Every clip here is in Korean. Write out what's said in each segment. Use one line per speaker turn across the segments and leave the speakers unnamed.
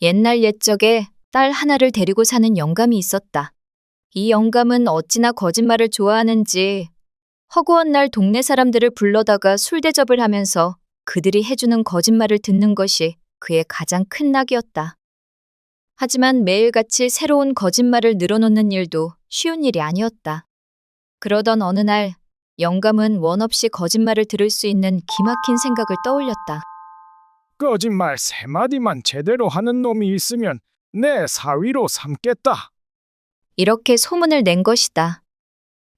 옛날 옛적에 딸 하나를 데리고 사는 영감이 있었다. 이 영감은 어찌나 거짓말을 좋아하는지 허구한 날 동네 사람들을 불러다가 술 대접을 하면서 그들이 해주는 거짓말을 듣는 것이 그의 가장 큰 낙이었다. 하지만 매일같이 새로운 거짓말을 늘어놓는 일도 쉬운 일이 아니었다. 그러던 어느 날 영감은 원 없이 거짓말을 들을 수 있는 기막힌 생각을 떠올렸다.
거짓말 3마디만 제대로 하는 놈이 있으면 내 사위로 삼겠다.
이렇게 소문을 낸 것이다.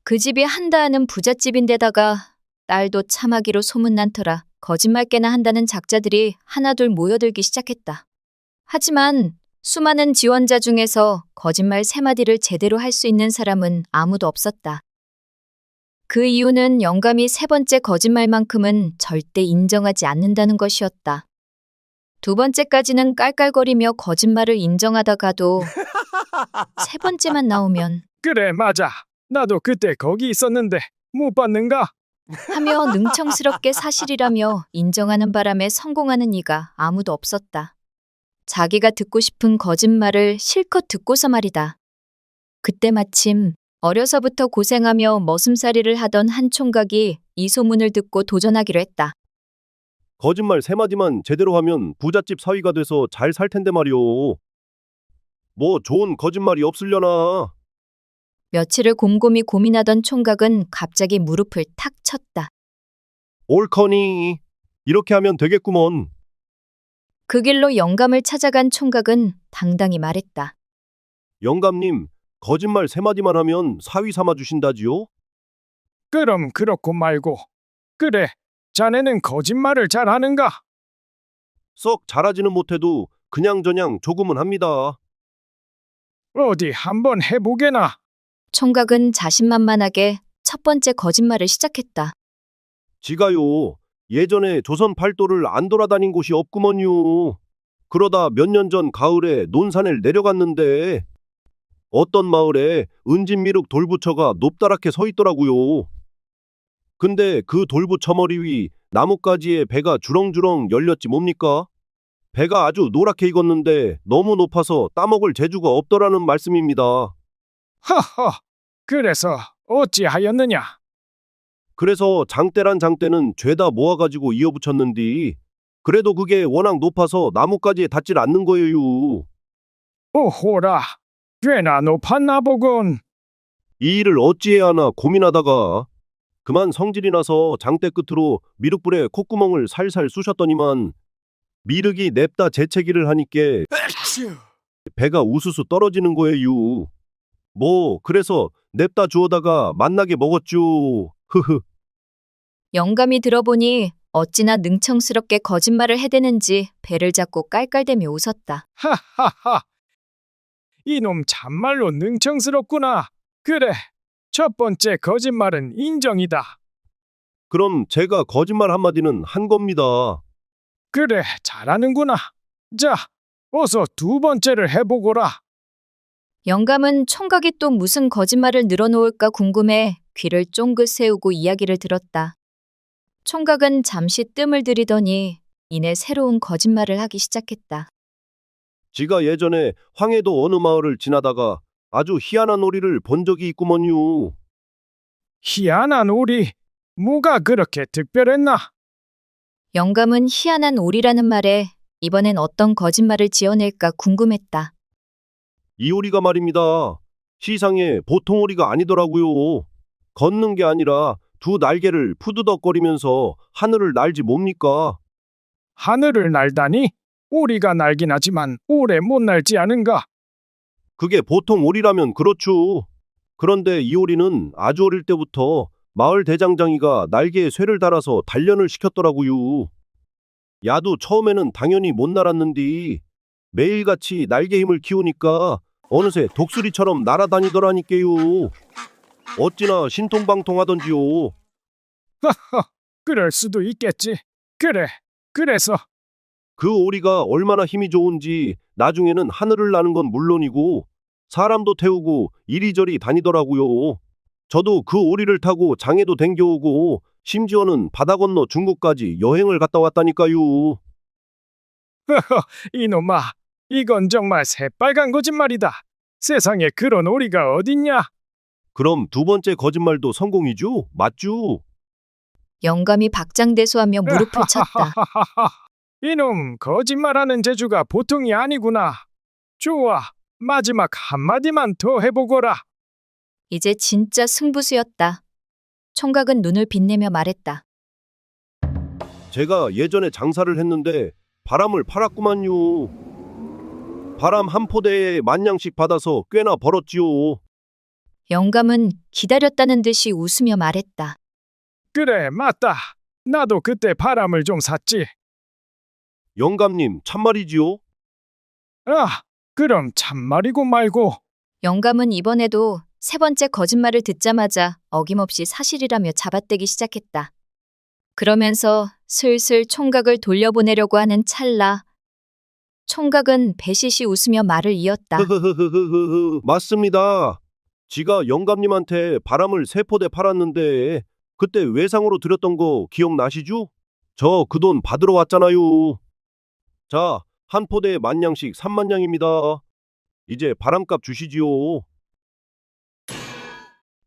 그 집이 한다 하는 부잣집인데다가 딸도 참하기로 소문난 터라 거짓말 깨나 한다는 작자들이 하나둘 모여들기 시작했다. 하지만 수많은 지원자 중에서 거짓말 3마디를 제대로 할 수 있는 사람은 아무도 없었다. 그 이유는 영감이 3번째 거짓말만큼은 절대 인정하지 않는다는 것이었다. 2번째까지는 깔깔거리며 거짓말을 인정하다가도 3번째만 나오면
그래, 맞아. 나도 그때 거기 있었는데 못 봤는가?
하며 능청스럽게 사실이라며 인정하는 바람에 성공하는 이가 아무도 없었다. 자기가 듣고 싶은 거짓말을 실컷 듣고서 말이다. 그때 마침 어려서부터 고생하며 머슴살이를 하던 한 총각이 이 소문을 듣고 도전하기로 했다.
거짓말 3마디만 제대로 하면 부잣집 사위가 돼서 잘 살 텐데 말이오. 뭐 좋은 거짓말이 없으려나.
며칠을 곰곰이 고민하던 총각은 갑자기 무릎을 탁 쳤다.
옳거니. 이렇게 하면 되겠구먼.
그 길로 영감을 찾아간 총각은 당당히 말했다.
영감님, 거짓말 3마디만 하면 사위 삼아 주신다지요?
그럼 그렇고 말고. 그래, 자네는 거짓말을 잘하는가?
썩 잘하지는 못해도 그냥저냥 조금은 합니다.
어디 한번 해보게나.
총각은 자신만만하게 첫 번째 거짓말을 시작했다.
지가요. 예전에 조선 팔도를 안 돌아다닌 곳이 없구먼요. 그러다 몇 년 전 가을에 논산을 내려갔는데 어떤 마을에 은진미륵 돌부처가 높다랗게 서 있더라고요. 근데 그 돌부처 머리 위 나뭇가지에 배가 주렁주렁 열렸지 뭡니까? 배가 아주 노랗게 익었는데 너무 높아서 따먹을 재주가 없더라는 말씀입니다.
허허, 그래서 어찌하였느냐?
그래서 장대란 장대는 죄다 모아가지고 이어붙였는디 그래도 그게 워낙 높아서 나뭇가지에 닿질 않는 거예요.
오호라, 꽤나 높았나 보군.
이 일을 어찌해야 하나 고민하다가 그만 성질이 나서 장대 끝으로 미륵불에 콧구멍을 살살 쑤셨더니만 미륵이 냅다 재채기를 하니께 배가 우수수 떨어지는 거예요. 뭐 그래서 냅다 주워다가 맛나게 먹었죠. 흐흐.
영감이 들어보니 어찌나 능청스럽게 거짓말을 해대는지 배를 잡고 깔깔대며 웃었다.
하하하, 이놈 참말로 능청스럽구나. 그래, 첫 번째 거짓말은 인정이다.
그럼 제가 거짓말 한마디는 한 겁니다.
그래, 잘하는구나. 자, 어서 2번째를 해보거라.
영감은 총각이 또 무슨 거짓말을 늘어놓을까 궁금해 귀를 쫑긋 세우고 이야기를 들었다. 총각은 잠시 뜸을 들이더니 이내 새로운 거짓말을 하기 시작했다.
지가 예전에 황해도 어느 마을을 지나다가 아주 희한한 오리를 본 적이 있구먼요.
희한한 오리, 뭐가 그렇게 특별했나?
영감은 희한한 오리라는 말에 이번엔 어떤 거짓말을 지어낼까 궁금했다.
이 오리가 말입니다. 시상에 보통 오리가 아니더라고요. 걷는 게 아니라 2 날개를 푸드덕거리면서 하늘을 날지 뭡니까?
하늘을 날다니? 오리가 날긴 하지만 오래 못 날지 않은가?
그게 보통 오리라면 그렇죠. 그런데 이 오리는 아주 어릴 때부터 마을 대장장이가 날개에 쇠를 달아서 단련을 시켰더라고요. 야도 처음에는 당연히 못 날았는디 매일같이 날개 힘을 키우니까 어느새 독수리처럼 날아다니더라니까요. 어찌나 신통방통하던지요.
허허, 그럴 수도 있겠지. 그래, 그래서
그 오리가 얼마나 힘이 좋은지 나중에는 하늘을 나는 건 물론이고 사람도 태우고 이리저리 다니더라고요. 저도 그 오리를 타고 장에도 댕겨오고 심지어는 바다 건너 중국까지 여행을 갔다 왔다니까요.
이놈아, 이건 정말 새빨간 거짓말이다. 세상에 그런 오리가 어딨냐?
그럼 두 번째 거짓말도 성공이죠? 맞죠?
영감이 박장대소하며 무릎을 쳤다.
이놈, 거짓말하는 재주가 보통이 아니구나. 좋아, 마지막 한마디만 더 해보거라.
이제 진짜 승부수였다. 총각은 눈을 빛내며 말했다.
제가 예전에 장사를 했는데 바람을 팔았구만요. 바람 한 포대에 10,000냥씩 받아서 꽤나 벌었지요.
영감은 기다렸다는 듯이 웃으며 말했다.
그래, 맞다. 나도 그때 바람을 좀 샀지.
영감님, 참말이지요?
아, 그럼 참말이고 말고.
영감은 이번에도 세 번째 거짓말을 듣자마자 어김없이 사실이라며 잡아떼기 시작했다. 그러면서 슬슬 총각을 돌려보내려고 하는 찰나 총각은 배시시 웃으며 말을 이었다.
맞습니다. 지가 영감님한테 바람을 3포대 팔았는데 그때 외상으로 드렸던 거 기억나시죠? 저 그 돈 받으러 왔잖아요. 자, 한 포대에 10,000냥씩 30,000냥입니다. 이제 바람값 주시지요.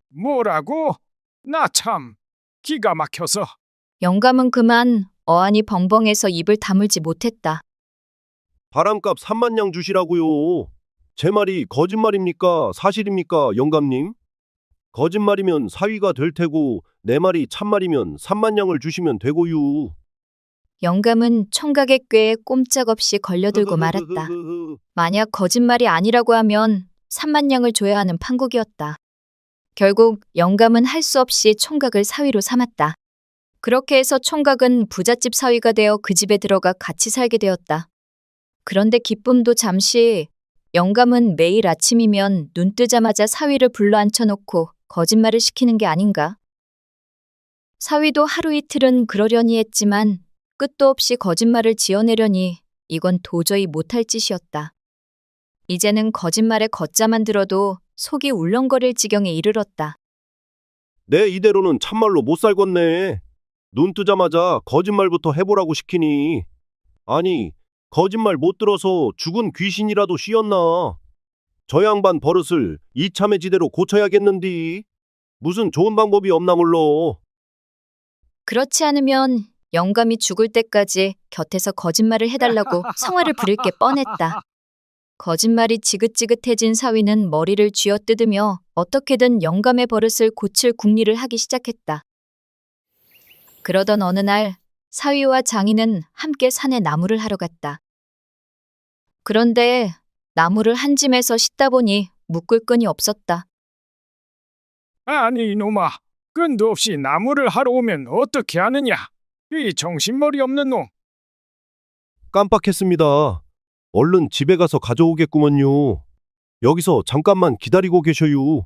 뭐라고? 나 참 기가 막혀서.
영감은 그만 어안이 벙벙해서 입을 다물지 못했다.
바람값 30,000냥 주시라고요. 제 말이 거짓말입니까? 사실입니까? 영감님? 거짓말이면 사위가 될 테고 내 말이 참말이면 30,000냥을 주시면 되고요.
영감은 총각의 꾀에 꼼짝없이 걸려들고 말았다. 만약 거짓말이 아니라고 하면 30,000냥을 줘야 하는 판국이었다. 결국 영감은 할 수 없이 총각을 사위로 삼았다. 그렇게 해서 총각은 부잣집 사위가 되어 그 집에 들어가 같이 살게 되었다. 그런데 기쁨도 잠시, 영감은 매일 아침이면 눈 뜨자마자 사위를 불러 앉혀놓고 거짓말을 시키는 게 아닌가? 사위도 하루 이틀은 그러려니 했지만 끝도 없이 거짓말을 지어내려니 이건 도저히 못할 짓이었다. 이제는 거짓말의 걷자만 들어도 속이 울렁거릴 지경에 이르렀다.
내 이대로는 참말로 못 살겠네. 눈 뜨자마자 거짓말부터 해보라고 시키니. 아니, 거짓말 못 들어서 죽은 귀신이라도 씌었나. 저 양반 버릇을 이참에 지대로 고쳐야겠는디. 무슨 좋은 방법이 없나 몰러.
그렇지 않으면 영감이 죽을 때까지 곁에서 거짓말을 해달라고 성화를 부릴 게 뻔했다. 거짓말이 지긋지긋해진 사위는 머리를 쥐어뜯으며 어떻게든 영감의 버릇을 고칠 궁리를 하기 시작했다. 그러던 어느 날 사위와 장인은 함께 산에 나무를 하러 갔다. 그런데 나무를 한 짐에서 싣다 보니 묶을 끈이 없었다.
아니 이놈아, 끈도 없이 나무를 하러 오면 어떻게 하느냐? 이 정신머리 없는 놈.
깜빡했습니다. 얼른 집에 가서 가져오겠구먼요. 여기서 잠깐만 기다리고 계셔요.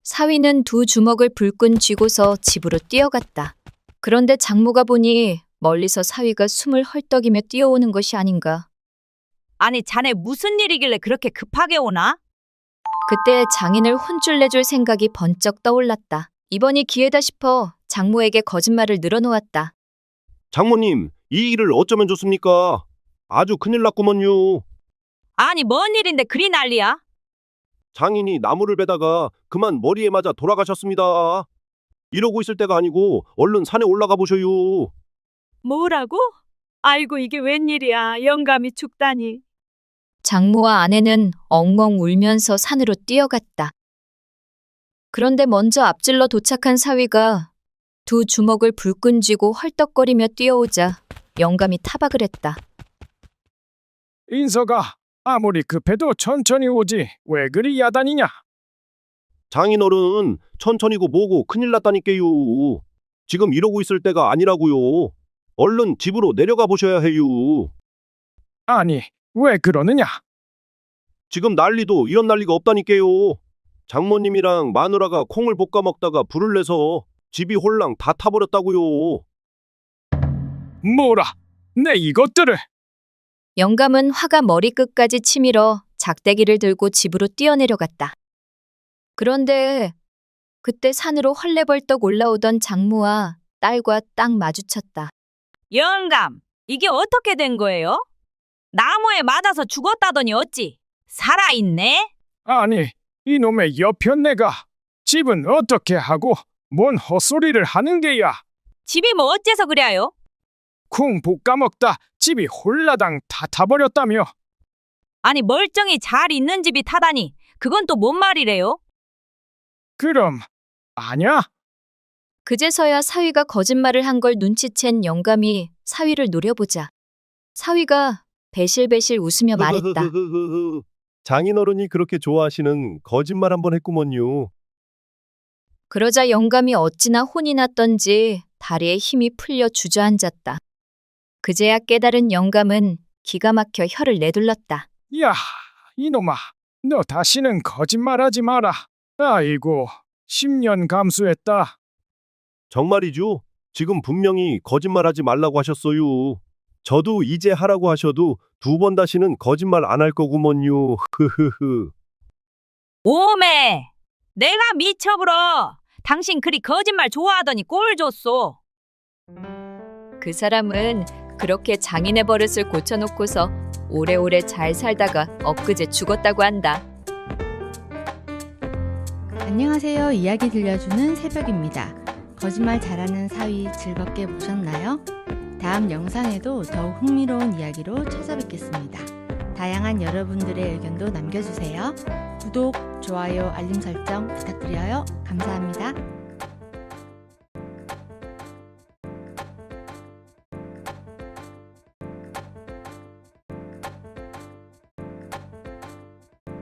사위는 두 주먹을 불끈 쥐고서 집으로 뛰어갔다. 그런데 장모가 보니 멀리서 사위가 숨을 헐떡이며 뛰어오는 것이 아닌가.
아니, 자네 무슨 일이길래 그렇게 급하게 오나?
그때 장인을 혼쭐 내줄 생각이 번쩍 떠올랐다. 이번이 기회다 싶어 장모에게 거짓말을 늘어놓았다.
장모님, 이 일을 어쩌면 좋습니까? 아주 큰일 났구먼요.
아니, 뭔 일인데 그리 난리야?
장인이 나무를 베다가 그만 머리에 맞아 돌아가셨습니다. 이러고 있을 때가 아니고 얼른 산에 올라가 보셔요.
뭐라고? 아이고, 이게 웬일이야. 영감이 죽다니.
장모와 아내는 엉엉 울면서 산으로 뛰어갔다. 그런데 먼저 앞질러 도착한 사위가 두 주먹을 불끈 쥐고 헐떡거리며 뛰어오자 영감이 타박을 했다.
인서가 아무리 급해도 천천히 오지 왜 그리 야단이냐?
장인어른, 천천히고 뭐고 큰일 났다니까요. 지금 이러고 있을 때가 아니라고요. 얼른 집으로 내려가 보셔야 해요.
아니 왜 그러느냐?
지금 난리도 이런 난리가 없다니까요. 장모님이랑 마누라가 콩을 볶아 먹다가 불을 내서 집이 홀랑 다 타버렸다고요.
뭐라? 내 이것들을.
영감은 화가 머리끝까지 치밀어 작대기를 들고 집으로 뛰어내려갔다. 그런데 그때 산으로 헐레벌떡 올라오던 장모와 딸과 딱 마주쳤다.
영감, 이게 어떻게 된 거예요? 나무에 맞아서 죽었다더니 어찌 살아있네?
아니, 이놈의 여편네가 집은 어떻게 하고 뭔 헛소리를 하는 게야?
집이 뭐 어째서 그래요?
쿵 볶아먹다 집이 홀라당 다 타버렸다며.
아니 멀쩡히 잘 있는 집이 타다니 그건 또 뭔 말이래요?
그럼 아냐?
그제서야 사위가 거짓말을 한 걸 눈치챈 영감이 사위를 노려보자. 사위가 배실배실 웃으며 말했다.
장인어른이 그렇게 좋아하시는 거짓말 한번 했구먼요.
그러자 영감이 어찌나 혼이 났던지 다리에 힘이 풀려 주저앉았다. 그제야 깨달은 영감은 기가 막혀 혀를 내둘렀다.
야, 이놈아, 너 다시는 거짓말하지 마라. 아이고, 10년 감수했다.
정말이죠? 지금 분명히 거짓말하지 말라고 하셨어요. 저도 이제 하라고 하셔도 2번 다시는 거짓말 안 할 거구먼요. 흐흐흐.
오메, 내가 미쳐불어. 당신 그리 거짓말 좋아하더니 꼴 줬소.
그 사람은 그렇게 장인의 버릇을 고쳐놓고서 오래오래 잘 살다가 엊그제 죽었다고 한다.
안녕하세요. 이야기 들려주는 새벽입니다. 거짓말 잘하는 사위 즐겁게 보셨나요? 다음 영상에도 더욱 흥미로운 이야기로 찾아뵙겠습니다. 다양한 여러분들의 의견도 남겨주세요. 구독, 좋아요, 알림 설정 부탁드려요. 감사합니다.